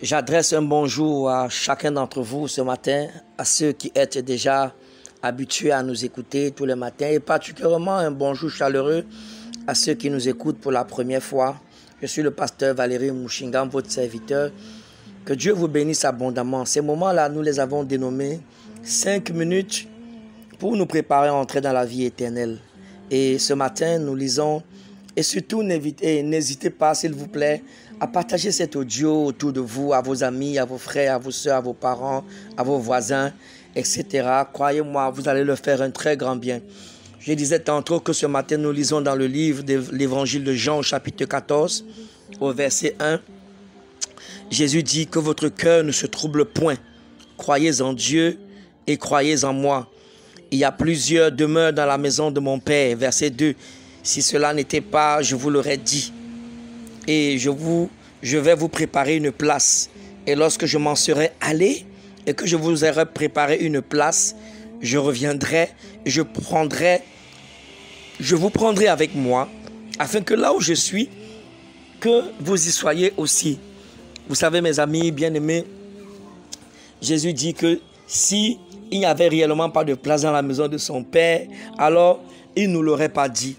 J'adresse un bonjour à chacun d'entre vous ce matin, à ceux qui êtes déjà habitués à nous écouter tous les matins et particulièrement un bonjour chaleureux à ceux qui nous écoutent pour la première fois. Je suis le pasteur Valérie Mouchingam, votre serviteur. Que Dieu vous bénisse abondamment. Ces moments-là, nous les avons dénommés 5 minutes pour nous préparer à entrer dans la vie éternelle. Et ce matin, nous lisons, et surtout n'hésitez pas, s'il vous plaît, à partager cet audio autour de vous, à vos amis, à vos frères, à vos soeurs, à vos parents, à vos voisins, etc. Croyez-moi, vous allez leur faire un très grand bien. Je disais tantôt que ce matin, nous lisons dans le livre de l'évangile de Jean, au chapitre 14, au verset 1. Jésus dit que votre cœur ne se trouble point. Croyez en Dieu et croyez en moi. Il y a plusieurs demeures dans la maison de mon Père. Verset 2. Si cela n'était pas, je vous l'aurais dit. Et je vais vous préparer une place. Et lorsque je m'en serai allé et que je vous aurai préparé une place, je reviendrai et je vous prendrai avec moi, afin que là où je suis, que vous y soyez aussi. Vous savez, mes amis bien-aimés, Jésus dit que si il n'y avait réellement pas de place dans la maison de son Père, alors il ne nous l'aurait pas dit.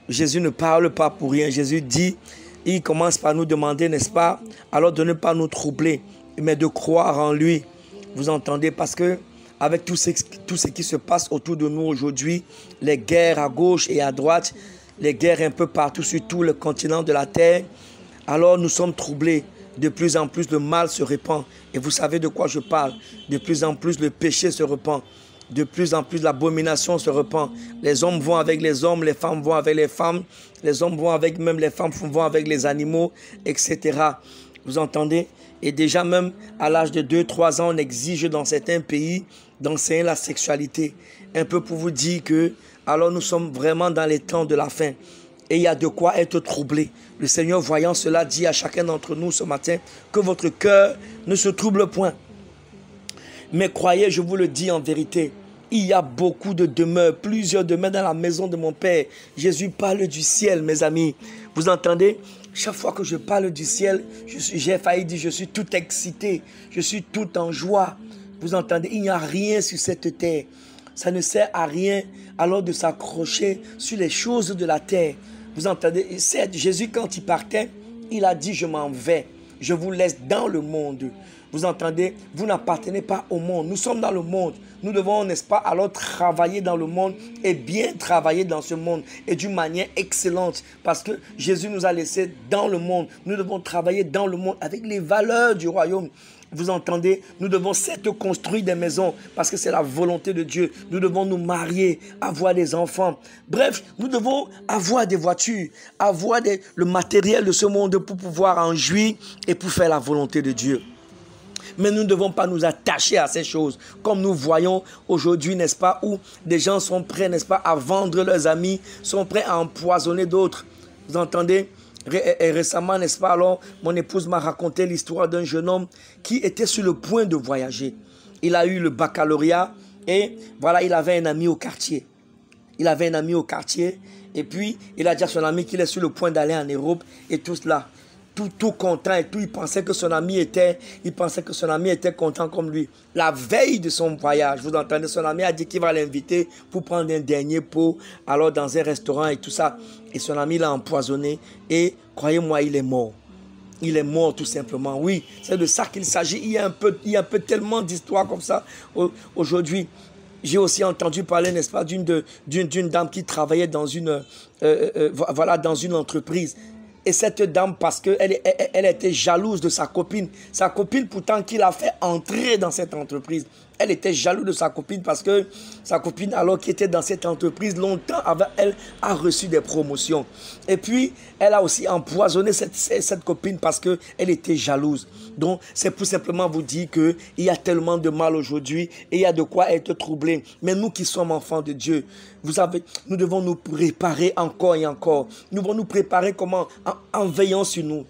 Jésus ne parle pas pour rien. Jésus dit, il commence par nous demander, n'est-ce pas, alors de ne pas nous troubler, mais de croire en lui. Vous entendez? Parce que avec tout ce qui se passe autour de nous aujourd'hui, les guerres à gauche et à droite, les guerres un peu partout sur tout le continent de la terre, alors nous sommes troublés. De plus en plus, le mal se répand. Et vous savez de quoi je parle. De plus en plus, le péché se répand. De plus en plus, l'abomination se répand. Les hommes vont avec les hommes, les femmes vont avec les femmes. Les hommes vont avec, même les femmes vont avec les animaux, etc. Vous entendez? Et déjà même, à l'âge de 2-3 ans, on exige dans certains pays d'enseigner la sexualité. Un peu pour vous dire que, alors nous sommes vraiment dans les temps de la fin. Et il y a de quoi être troublé. Le Seigneur, voyant cela, dit à chacun d'entre nous ce matin que votre cœur ne se trouble point. Mais croyez, je vous le dis en vérité, il y a beaucoup de demeures, plusieurs demeures dans la maison de mon Père. Jésus parle du ciel, mes amis. Vous entendez? Chaque fois que je parle du ciel, j'ai failli dire, je suis tout excité, je suis tout en joie. Vous entendez? Il n'y a rien sur cette terre. Ça ne sert à rien alors de s'accrocher sur les choses de la terre. Vous entendez? Jésus, quand il partait, il a dit, je m'en vais. Je vous laisse dans le monde. Vous entendez? Vous n'appartenez pas au monde. Nous sommes dans le monde. Nous devons, n'est-ce pas, alors travailler dans le monde et bien travailler dans ce monde et d'une manière excellente. Parce que Jésus nous a laissés dans le monde. Nous devons travailler dans le monde avec les valeurs du royaume. Vous entendez? Nous devons certes construire des maisons parce que c'est la volonté de Dieu. Nous devons nous marier, avoir des enfants. Bref, nous devons avoir des voitures, avoir le matériel de ce monde pour pouvoir en jouir et pour faire la volonté de Dieu. Mais nous ne devons pas nous attacher à ces choses. Comme nous voyons aujourd'hui, n'est-ce pas, où des gens sont prêts, n'est-ce pas, à vendre leurs amis, sont prêts à empoisonner d'autres. Vous entendez? Et récemment, n'est-ce pas, alors, mon épouse m'a raconté l'histoire d'un jeune homme qui était sur le point de voyager. Il a eu le baccalauréat et voilà, il avait un ami au quartier. Il avait un ami au quartier et puis il a dit à son ami qu'il est sur le point d'aller en Europe et tout cela. Tout content et tout, il pensait que son ami était content comme lui. La veille de son voyage, vous entendez, son ami a dit qu'il va l'inviter pour prendre un dernier pot, alors dans un restaurant et tout ça. Et son ami l'a empoisonné et croyez-moi, il est mort. Il est mort tout simplement. Oui, c'est de ça qu'il s'agit. Il y a un peu tellement d'histoires comme ça aujourd'hui. J'ai aussi entendu parler, n'est-ce pas, d'une dame qui travaillait dans dans une entreprise. Et cette dame, parce qu'elle était jalouse de sa copine. Sa copine, pourtant, qui l'a fait entrer dans cette entreprise. Elle était jalouse de sa copine parce que sa copine, alors qui était dans cette entreprise, longtemps avant, elle a reçu des promotions. Et puis, elle a aussi empoisonné cette copine parce qu'elle était jalouse. Donc, c'est pour simplement vous dire qu'il y a tellement de mal aujourd'hui et il y a de quoi être troublé. Mais nous qui sommes enfants de Dieu, vous savez, nous devons nous préparer encore et encore. Nous devons nous préparer comment? En veillant sur nous.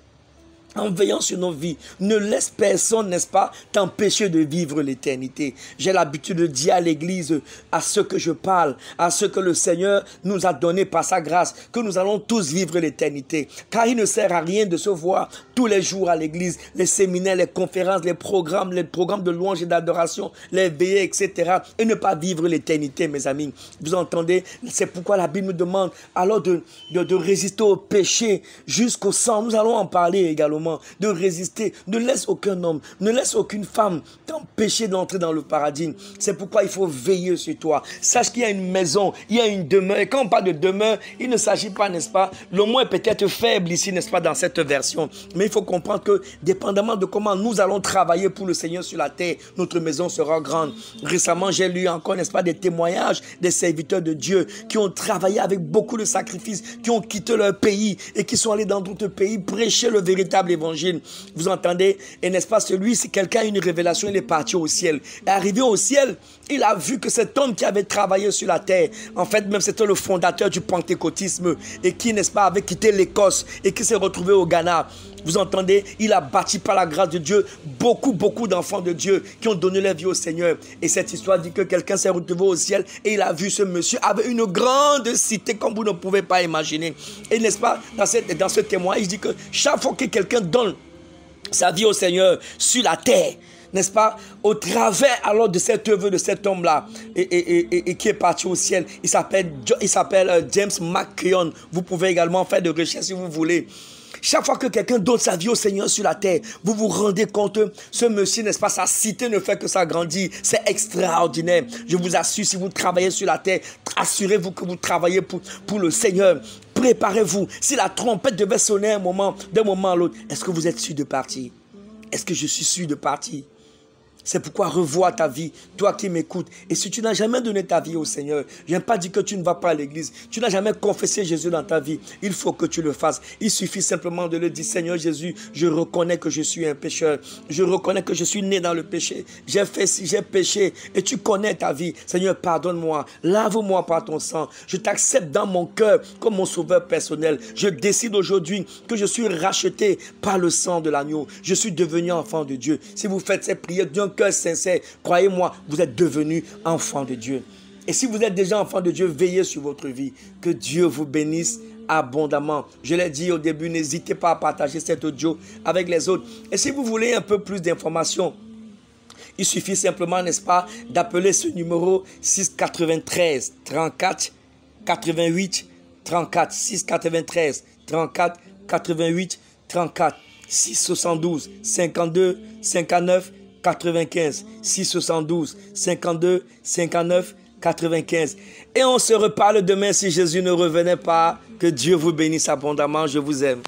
en veillant sur nos vies. Ne laisse personne, n'est-ce pas, t'empêcher de vivre l'éternité. J'ai l'habitude de dire à l'église, à ceux que je parle, à ceux que le Seigneur nous a donné par sa grâce, que nous allons tous vivre l'éternité. Car il ne sert à rien de se voir tous les jours à l'église, les séminaires, les conférences, les programmes de louange et d'adoration, les veillées, etc. et ne pas vivre l'éternité, mes amis. Vous entendez? C'est pourquoi la Bible nous demande alors de résister au péché jusqu'au sang. Nous allons en parler également, de résister. Ne laisse aucun homme, ne laisse aucune femme t'empêcher d'entrer dans le paradis. C'est pourquoi il faut veiller sur toi. Sache qu'il y a une maison, il y a une demeure. Et quand on parle de demeure, il ne s'agit pas, n'est-ce pas, le mot est peut-être faible ici, n'est-ce pas, dans cette version. Mais il faut comprendre que, dépendamment de comment nous allons travailler pour le Seigneur sur la terre, notre maison sera grande. Récemment, j'ai lu encore, n'est-ce pas, des témoignages des serviteurs de Dieu qui ont travaillé avec beaucoup de sacrifices, qui ont quitté leur pays et qui sont allés dans d'autres pays prêcher le véritable évangile. Vous entendez? Et n'est-ce pas, celui, si quelqu'un a une révélation, il est parti au ciel. Et arrivé au ciel, il a vu que cet homme qui avait travaillé sur la terre, en fait, même c'était le fondateur du pentecôtisme et qui, n'est-ce pas, avait quitté l'Écosse et qui s'est retrouvé au Ghana. Vous entendez? Il a bâti par la grâce de Dieu beaucoup d'enfants de Dieu qui ont donné leur vie au Seigneur. Et cette histoire dit que quelqu'un s'est retrouvé au ciel et il a vu ce monsieur avec une grande cité comme vous ne pouvez pas imaginer. Et n'est-ce pas, dans ce témoignage, il dit que chaque fois que quelqu'un donne sa vie au Seigneur sur la terre, n'est-ce pas, au travers alors de cette œuvre de cet homme-là et qui est parti au ciel, il s'appelle James McKeown. Vous pouvez également faire des recherches si vous voulez. Chaque fois que quelqu'un donne sa vie au Seigneur sur la terre, vous vous rendez compte, ce monsieur, n'est-ce pas, sa cité ne fait que s'agrandir. C'est extraordinaire. Je vous assure, si vous travaillez sur la terre, assurez-vous que vous travaillez pour le Seigneur. Préparez-vous. Si la trompette devait sonner d'un moment à l'autre, est-ce que vous êtes sûr de partir? Est-ce que je suis sûr de partir? C'est pourquoi revois ta vie, toi qui m'écoutes. Et si tu n'as jamais donné ta vie au Seigneur, je n'ai pas dit que tu ne vas pas à l'église. Tu n'as jamais confessé Jésus dans ta vie. Il faut que tu le fasses. Il suffit simplement de le dire, Seigneur Jésus, je reconnais que je suis un pécheur. Je reconnais que je suis né dans le péché. J'ai fait ci, j'ai péché. Et tu connais ta vie. Seigneur, pardonne-moi. Lave-moi par ton sang. Je t'accepte dans mon cœur comme mon sauveur personnel. Je décide aujourd'hui que je suis racheté par le sang de l'agneau. Je suis devenu enfant de Dieu. Si vous faites ces prières d'un cœur sincère, croyez-moi, vous êtes devenu enfant de Dieu. Et si vous êtes déjà enfant de Dieu, veillez sur votre vie. Que Dieu vous bénisse abondamment. Je l'ai dit au début, n'hésitez pas à partager cet audio avec les autres. Et si vous voulez un peu plus d'informations, il suffit simplement, n'est-ce pas, d'appeler ce numéro 693 34 88 34 693 34 88 34 672 52 59 95 672 52 59 95. Et on se reparle demain si Jésus ne revenait pas. Que Dieu vous bénisse abondamment. Je vous aime.